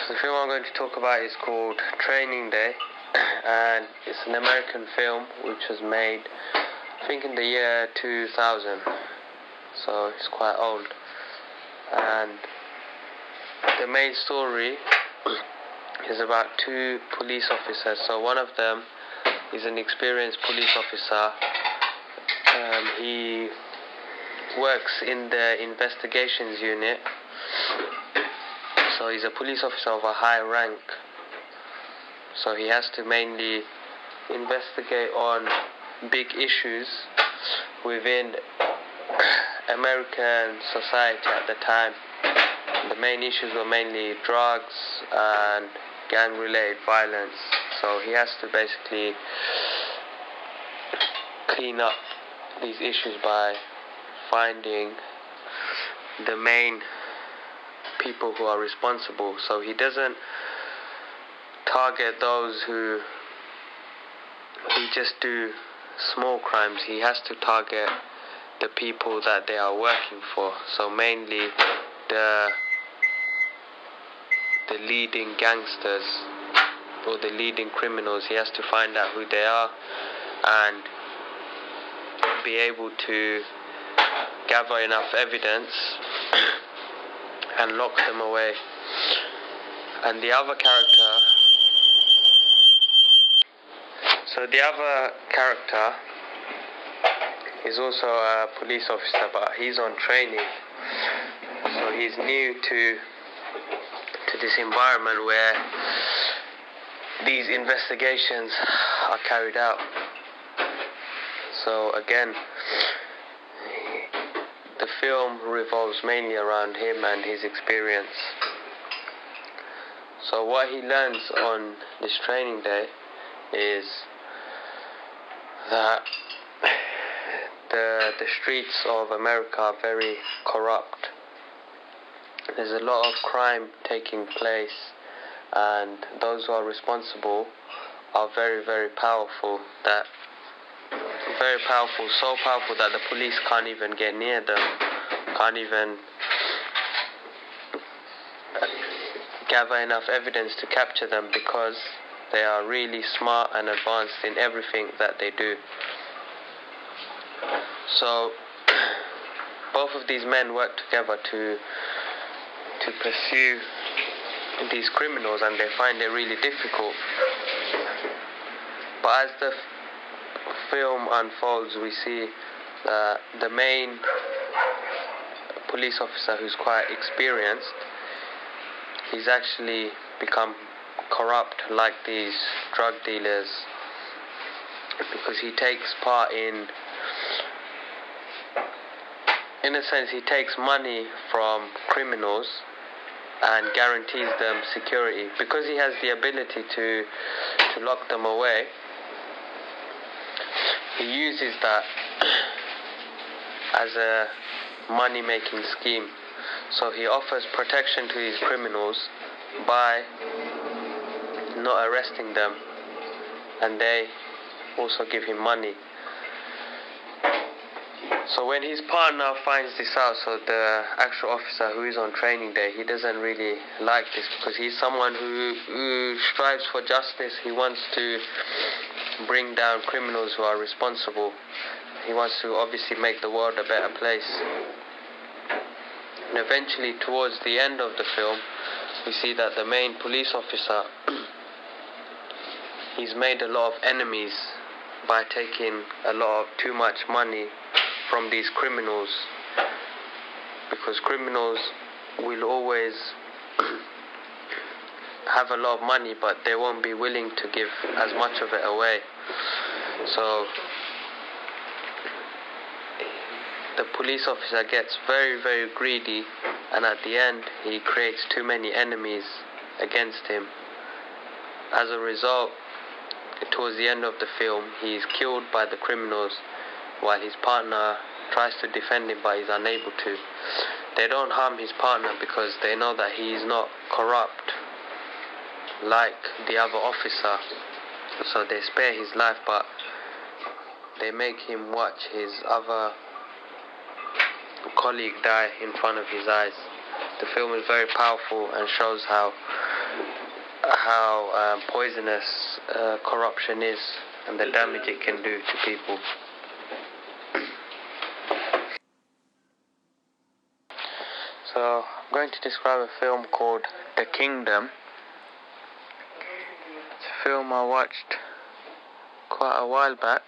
The film I'm going to talk about is called Training Day, and it's an American film which was made, I think, in the year 2000, so it's quite old. And the main story is about two police officers. So one of them is an experienced police officer. He works in the investigations unit. So he's a police officer of a high rank. So he has to mainly investigate on big issues within American society at the time. The main issues were mainly drugs and gang-related violence. So he has to basically clean up these issues by finding the main people who are responsible. So he doesn't target those who just do small crimes. He has to target the people that they are working for. So mainly the leading gangsters or the leading criminals. He has to find out who they are and be able to gather enough evidence and lock them away. And the other character is also a police officer, but he's on training. So he's new to this environment where these investigations are carried out. So again, the film revolves mainly around him and his experience. So what he learns on this training day is that the streets of America are very corrupt. There's a lot of crime taking place, and those who are responsible are very, very powerful. So powerful that the police can't even get near them, can't even gather enough evidence to capture them, because they are really smart and advanced in everything that they do. So both of these men work together to pursue these criminals, and they find it really difficult. But as the film unfolds, we see the main police officer, who's quite experienced, he's actually become corrupt like these drug dealers, because he takes part in a sense, he takes money from criminals and guarantees them security. Because he has the ability to lock them away, he uses that as a money-making scheme. So he offers protection to these criminals by not arresting them, and they also give him money. So when his partner finds this out, so the actual officer who is on training day, he doesn't really like this, because he's someone who strives for justice. He wants to bring down criminals who are responsible. He wants to obviously make the world a better place. And eventually, towards the end of the film, we see that the main police officer, he's made a lot of enemies by taking a lot of too much money from these criminals, because criminals will always have a lot of money, but they won't be willing to give as much of it away. So the police officer gets very, very greedy, and at the end he creates too many enemies against him. As a result, towards the end of the film, he is killed by the criminals, while his partner tries to defend him, but he's unable to. They don't harm his partner because they know that he is not corrupt like the other officer. So they spare his life, but they make him watch his other colleague die in front of his eyes. The film is very powerful and shows how how poisonous corruption is and the damage it can do to people. So I'm going to describe a film called The Kingdom. It's a film I watched quite a while back,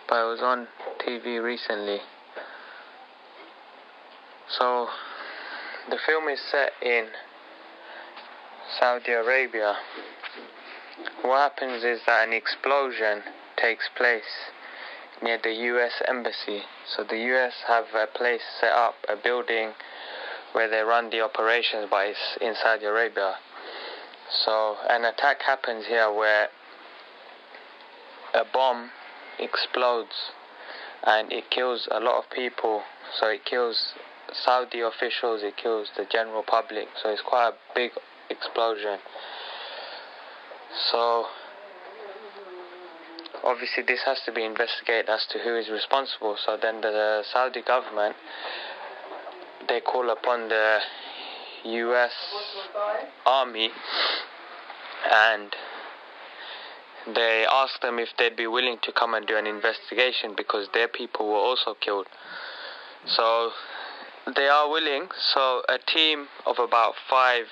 but it was on TV recently. So the film is set in Saudi Arabia. What happens is that an explosion takes place near the US embassy. So the US have a place set up, a building where they run the operations, but it's in Saudi Arabia. So an attack happens here where a bomb explodes and it kills a lot of people. So it kills Saudi officials, it kills the general public. So it's quite a big explosion. So obviously this has to be investigated as to who is responsible. So then the Saudi government, they call upon the US army and they ask them if they'd be willing to come and do an investigation because their people were also killed. So they are willing. So a team of about 5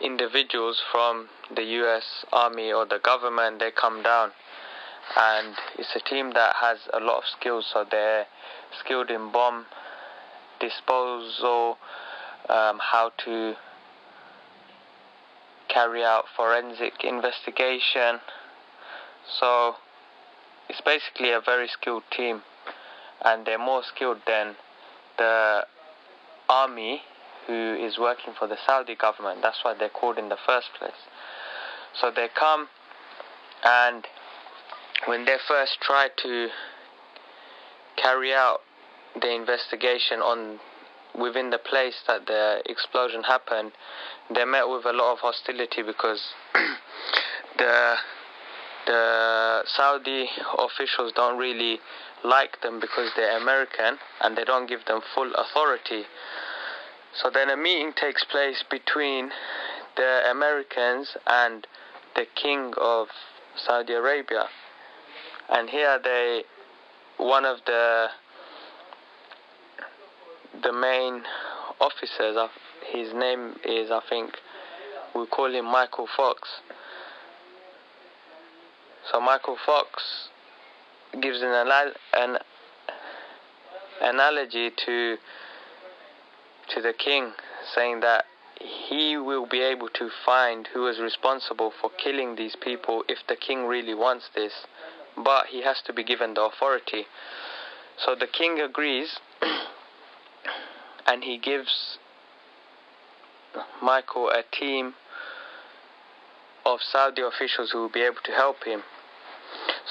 individuals from the US army or the government, they come down, and it's a team that has a lot of skills. So they're skilled in bomb disposal, how to carry out forensic investigation. So it's basically a very skilled team, and they're more skilled than the army who is working for the Saudi government. That's why they're called in the first place. So they come, and when they first try to carry out the investigation within the place that the explosion happened, they met with a lot of hostility because the Saudi officials don't really like them because they're American and they don't give them full authority. So then a meeting takes place between the Americans and the King of Saudi Arabia. And here one of the main officers, his name is, I think, we call him Michael Fox. So Michael Fox gives an analogy to the king, saying that he will be able to find who is responsible for killing these people if the king really wants this, but he has to be given the authority. So the king agrees and he gives Michael a team of Saudi officials who will be able to help him.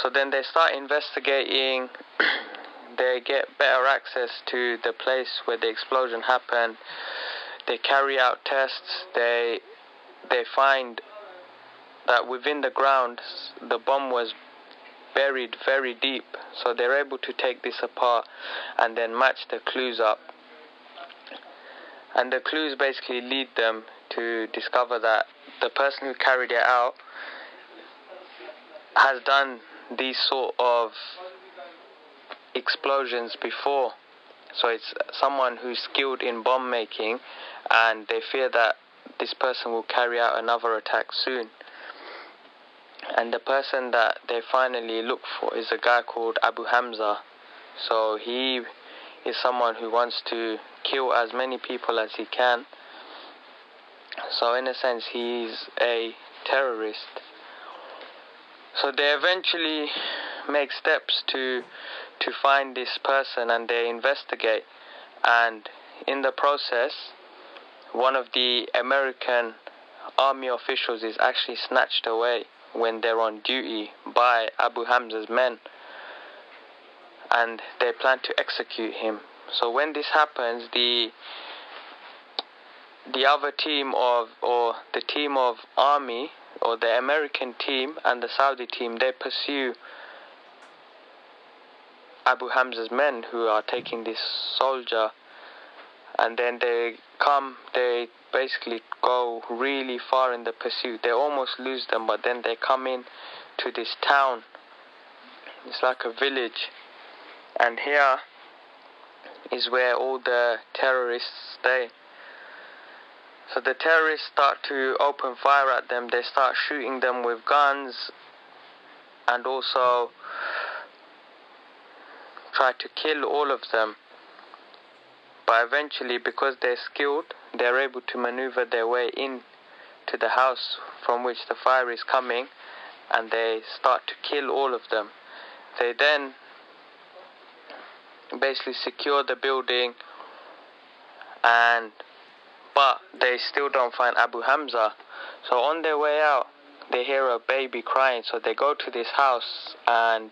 So then they start investigating. They get better access to the place where the explosion happened. They carry out tests. They find that within the ground the bomb was buried very deep. So they're able to take this apart and then match the clues up. And the clues basically lead them to discover that the person who carried it out has done these sort of explosions before. So it's someone who's skilled in bomb making, and they fear that this person will carry out another attack soon. And the person that they finally look for is a guy called Abu Hamza. So he is someone who wants to kill as many people as he can. So in a sense, he's a terrorist. So they eventually make steps to find this person, and they investigate. And in the process, one of the American army officials is actually snatched away when they're on duty by Abu Hamza's men, and they plan to execute him. So when this happens, the other team or the team of army, or the American team and the Saudi team, they pursue Abu Hamza's men who are taking this soldier and then they basically go really far in the pursuit. They almost lose them, but then they come in to this town. It's like a village, and here is where all the terrorists stay. So the terrorists start to open fire at them. They start shooting them with guns, and also try to kill all of them. But eventually, because they're skilled, they're able to maneuver their way in to the house from which the fire is coming, and they start to kill all of them. They then basically secure the building, but they still don't find Abu Hamza. So on their way out, they hear a baby crying. So they go to this house and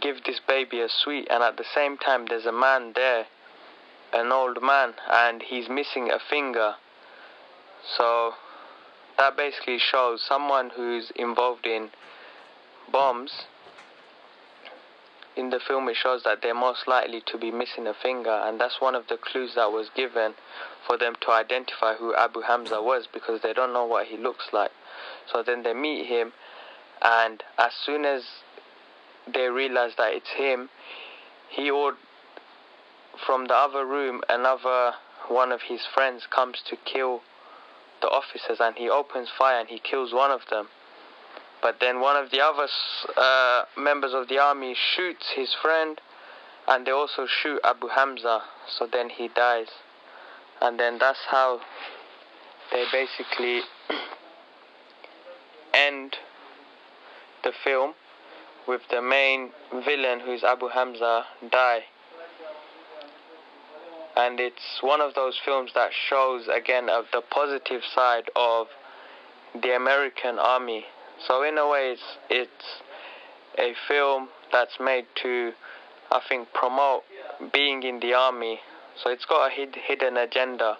give this baby a sweet, and at the same time there's a man there, an old man, and he's missing a finger. So that basically shows someone who's involved in bombs. In the film it shows that they're most likely to be missing a finger, and that's one of the clues that was given for them to identify who Abu Hamza was, because they don't know what he looks like. So then they meet him, and as soon as they realize that it's him, from the other room, another one of his friends comes to kill the officers, and he opens fire and he kills one of them. But then one of the other members of the army shoots his friend, and they also shoot Abu Hamza, so then he dies. And then that's how they basically end the film, with the main villain, who's Abu Hamza, die. And it's one of those films that shows again of the positive side of the American army. So in a way it's a film that's made to, I think, promote being in the army. So it's got a hidden agenda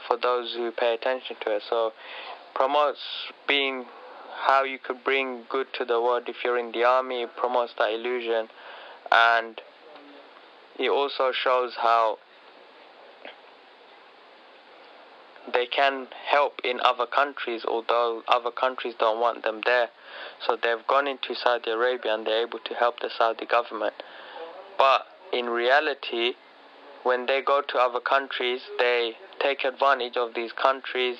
for those who pay attention to it. So promotes being, how you could bring good to the world if you're in the army. It promotes that illusion, and it also shows how they can help in other countries, although other countries don't want them there. So they've gone into Saudi Arabia and they're able to help the Saudi government. But in reality, when they go to other countries, they take advantage of these countries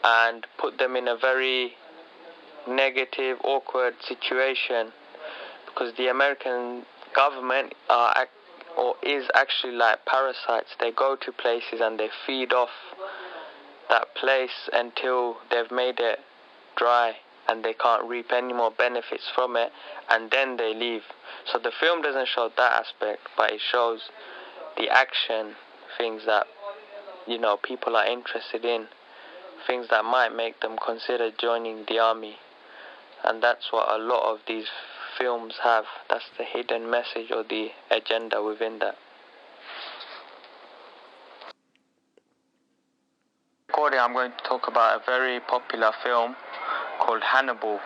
and put them in a very negative, awkward situation, because the American government is actually like parasites. They go to places and they feed off that place until they've made it dry and they can't reap any more benefits from it, and then they leave. So the film doesn't show that aspect, but it shows the action, things that, you know, people are interested in, things that might make them consider joining the army. And that's what a lot of these films have. That's the hidden message or the agenda within that. I'm going to talk about a very popular film called Hannibal.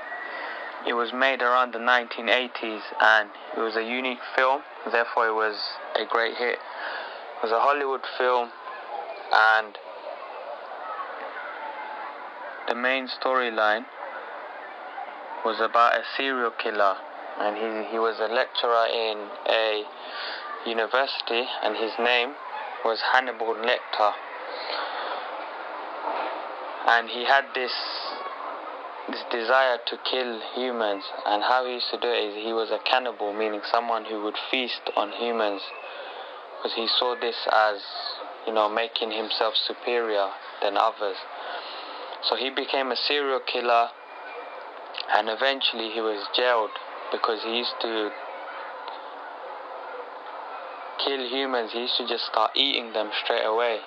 It was made around the 1980s, and it was a unique film, therefore it was a great hit. It was a Hollywood film, and the main storyline was about a serial killer, and he was a lecturer in a university, and his name was Hannibal Lecter. And he had this desire to kill humans, and how he used to do it is he was a cannibal, meaning someone who would feast on humans, because he saw this as, you know, making himself superior than others. So he became a serial killer, and eventually he was jailed because he used to kill humans. He used to just start eating them straight away.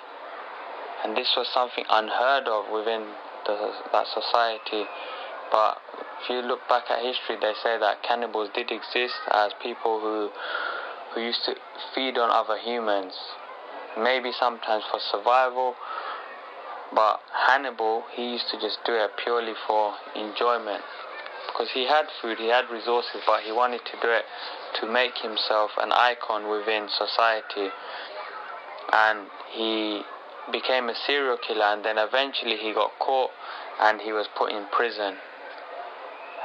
And this was something unheard of within that society. But if you look back at history, they say that cannibals did exist as people who used to feed on other humans, maybe sometimes for survival. But Hannibal, he used to just do it purely for enjoyment. because he had food, he had resources, but he wanted to do it to make himself an icon within society. And he became a serial killer, and then eventually he got caught and he was put in prison.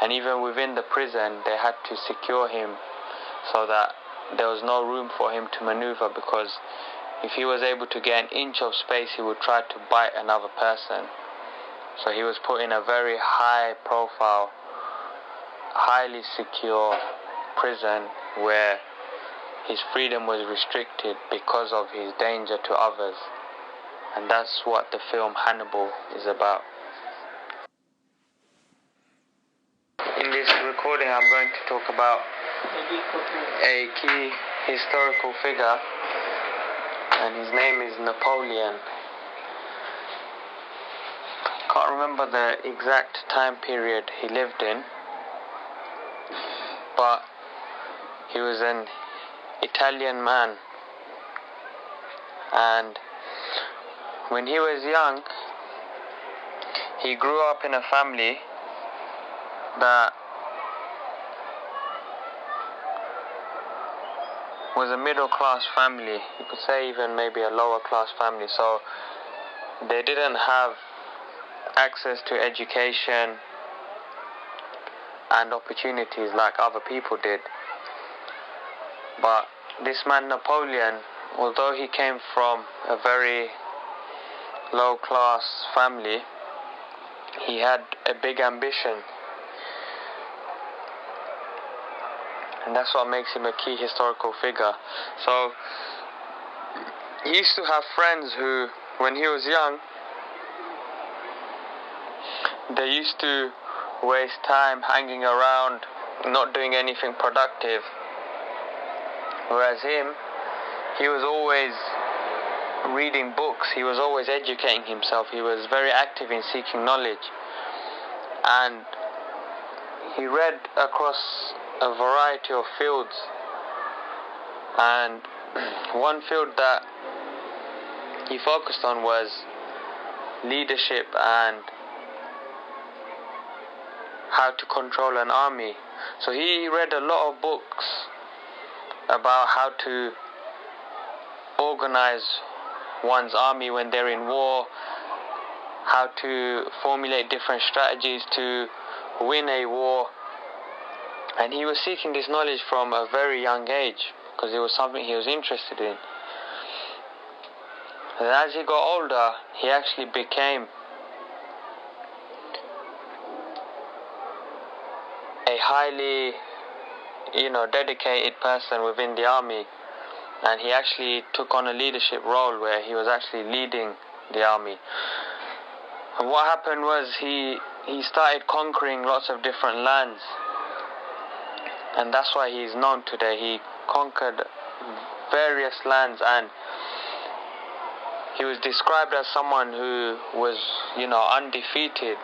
And even within the prison, they had to secure him so that there was no room for him to maneuver, because if he was able to get an inch of space, he would try to bite another person. So he was put in a very high profile, highly secure prison where his freedom was restricted because of his danger to others. And that's what the film Hannibal is about. In this recording, I'm going to talk about a key historical figure, and his name is Napoleon. Can't remember the exact time period he lived in, but he was an Italian man, and when he was young, he grew up in a family that was a middle class family. You could say even maybe a lower class family. So they didn't have access to education and opportunities like other people did. But this man Napoleon, although he came from a very low class family, he had a big ambition. And that's what makes him a key historical figure. So he used to have friends who, when he was young, they used to waste time hanging around, not doing anything productive. Whereas him, he was always reading books, he was always educating himself, he was very active in seeking knowledge. And he read across a variety of fields, and one field that he focused on was leadership and how to control an army. So he read a lot of books about how to organize one's army when they're in war, how to formulate different strategies to win a war. And he was seeking this knowledge from a very young age because it was something he was interested in. And as he got older, he actually became a highly, dedicated person within the army. And he actually took on a leadership role where he was actually leading the army. And what happened was he started conquering lots of different lands. And that's why he's known today. He conquered various lands, and he was described as someone who was, undefeated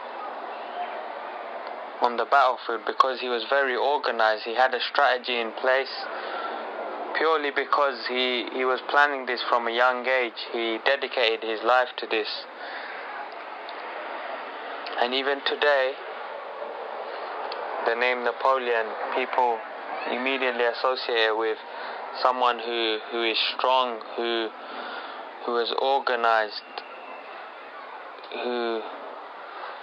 on the battlefield because he was very organized. He had a strategy in place purely because he was planning this from a young age. He dedicated his life to this. And even today, the name Napoleon, people immediately associate it with someone who is strong, who is organized, who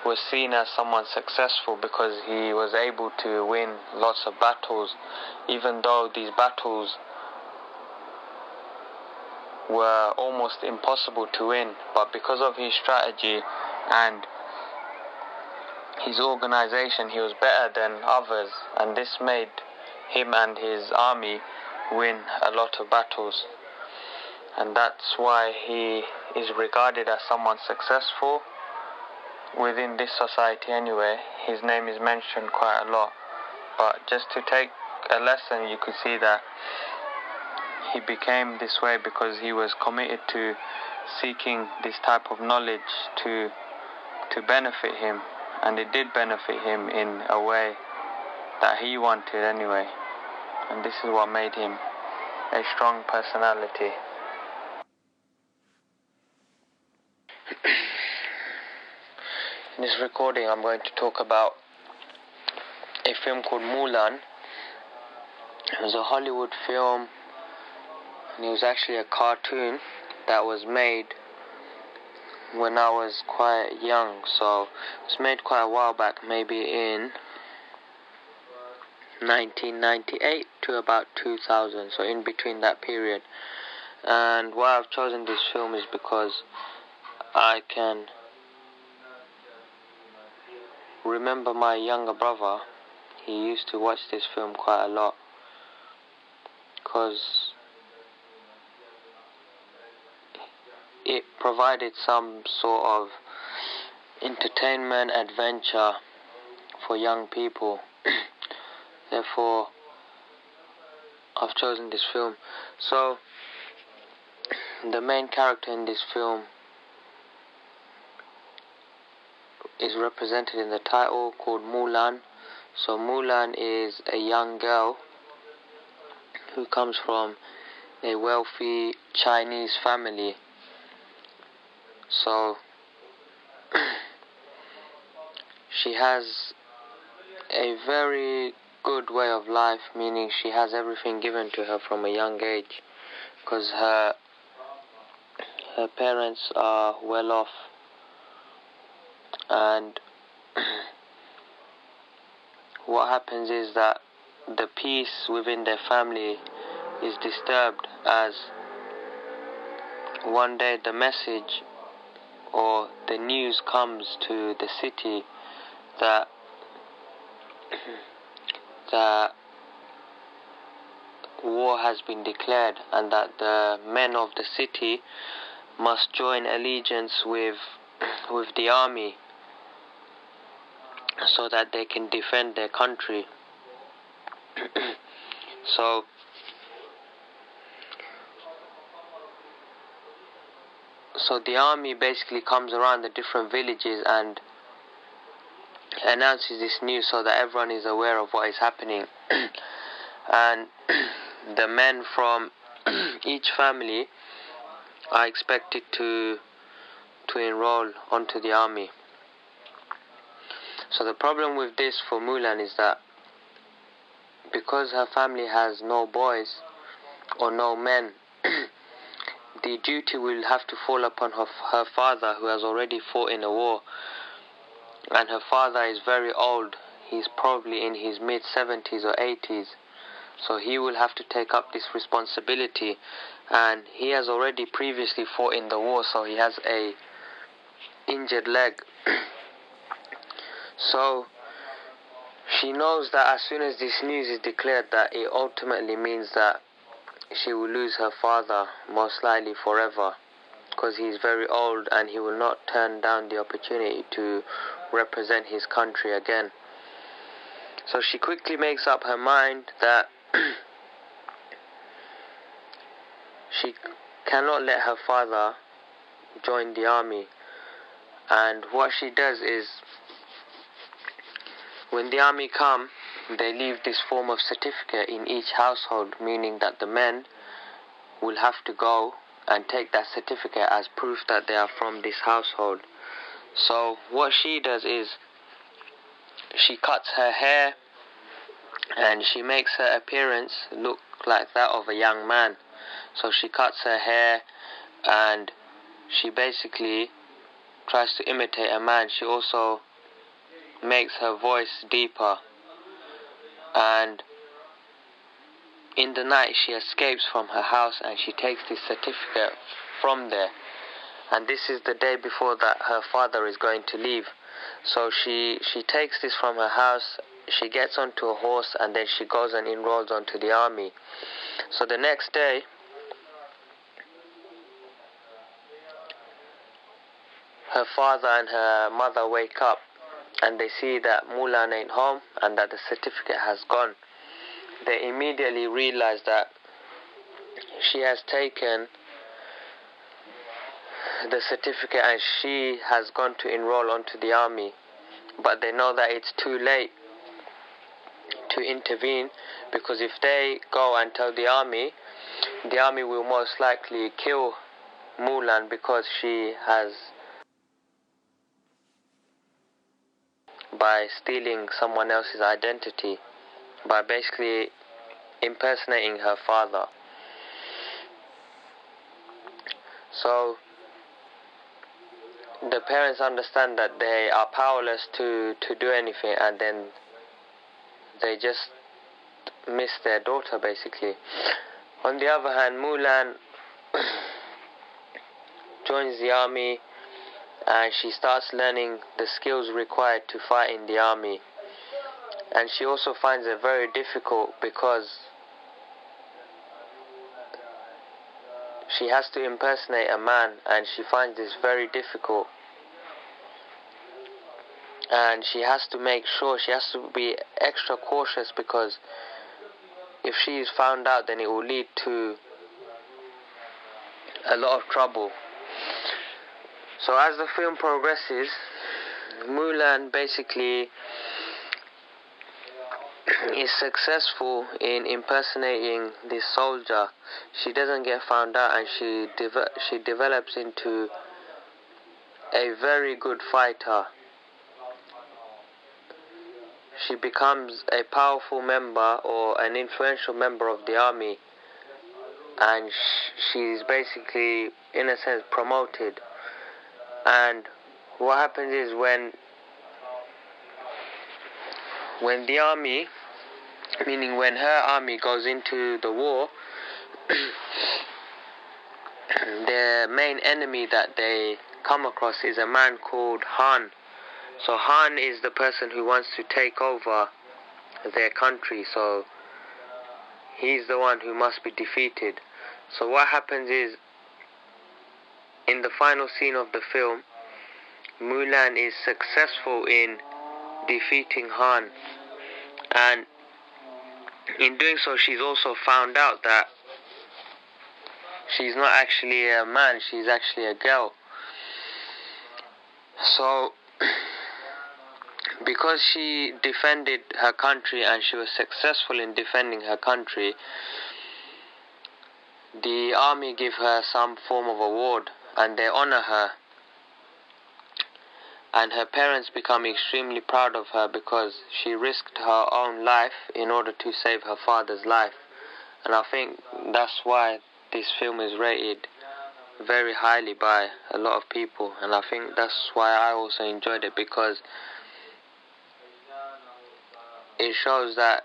was seen as someone successful because he was able to win lots of battles, even though these battles were almost impossible to win. But because of his strategy and his organization, he was better than others, and this made him and his army win a lot of battles. And that's why he is regarded as someone successful within this society anyway. His name is mentioned quite a lot. But just to take a lesson, you could see that he became this way because he was committed to seeking this type of knowledge to benefit him. And it did benefit him in a way that he wanted anyway. And this is what made him a strong personality. In this recording, I'm going to talk about a film called Mulan. It was a Hollywood film, and it was actually a cartoon that was made when I was quite young. So it was made quite a while back, maybe in 1998 to about 2000, so in between that period. And why I've chosen this film is because I can remember my younger brother. He used to watch this film quite a lot because it provided some sort of entertainment, adventure for young people. Therefore, I've chosen this film. So, the main character in this film is represented in the title, called Mulan. So Mulan is a young girl who comes from a wealthy Chinese family. So she has a very good way of life, meaning she has everything given to her from a young age, because her parents are well off, and what happens is that the peace within their family is disturbed, as one day the message or the news comes to the city that war has been declared, and that the men of the city must join allegiance with the army so that they can defend their country. So the army basically comes around the different villages and announces this news so that everyone is aware of what is happening. And the men from each family are expected to enroll onto the army. So the problem with this for Mulan is that because her family has no boys or no men, the duty will have to fall upon her father, who has already fought in a war, and her father is very old. He's probably in his mid-70s or 80s, so he will have to take up this responsibility, and he has already previously fought in the war, so he has a injured leg. So she knows that as soon as this news is declared, that it ultimately means that she will lose her father, most likely forever, because he is very old and he will not turn down the opportunity to represent his country again. So she quickly makes up her mind that she cannot let her father join the army. And what she does is, when the army come, they leave this form of certificate in each household, meaning that the men will have to go and take that certificate as proof that they are from this household. So what she does is, she cuts her hair and she makes her appearance look like that of a young man. So she cuts her hair and she basically tries to imitate a man. She also makes her voice deeper, and in the night she escapes from her house and she takes this certificate from there. And this is the day before that her father is going to leave. So she takes this from her house, she gets onto a horse, and then she goes and enrolls onto the army. So the next day, her father and her mother wake up and they see that Mulan ain't home and that the certificate has gone. They immediately realize that she has taken the certificate and she has gone to enroll onto the army. But they know that it's too late to intervene, because if they go and tell the army will most likely kill Mulan because she has by stealing someone else's identity, by basically impersonating her father. So the parents understand that they are powerless to do anything, and then they just miss their daughter basically. On the other hand, Mulan joins the army, and she starts learning the skills required to fight in the army. And she also finds it very difficult because she has to impersonate a man, and she finds this very difficult. And she has to make sure, she has to be extra cautious, because if she is found out, then it will lead to a lot of trouble. So as the film progresses, Mulan basically is successful in impersonating this soldier. She doesn't get found out, and she develops into a very good fighter. She becomes a powerful member, or an influential member of the army, and she's basically, in a sense, promoted. And what happens is, when the army, meaning when her army goes into the war, the main enemy that they come across is a man called Han. So Han is the person who wants to take over their country, so he's the one who must be defeated. So what happens is, in the final scene of the film, Mulan is successful in defeating Han, and in doing so, she's also found out that she's not actually a man, she's actually a girl. So because she defended her country, and she was successful in defending her country, the army give her some form of award, and they honor her. And her parents become extremely proud of her, because she risked her own life in order to save her father's life. And I think that's why this film is rated very highly by a lot of people, and I think that's why I also enjoyed it, because it shows that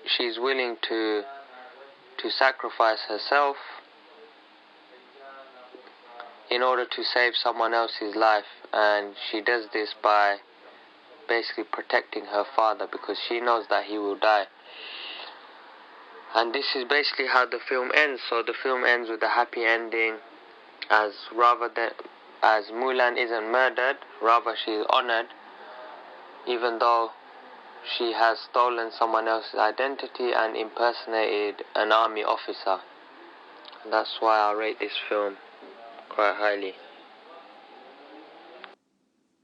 she's willing to sacrifice herself in order to save someone else's life. And she does this by basically protecting her father, because she knows that he will die. And this is basically how the film ends. So the film ends with a happy ending, as Mulan isn't murdered, rather she is honored, even though she has stolen someone else's identity and impersonated an army officer. That's why I rate this film quite highly.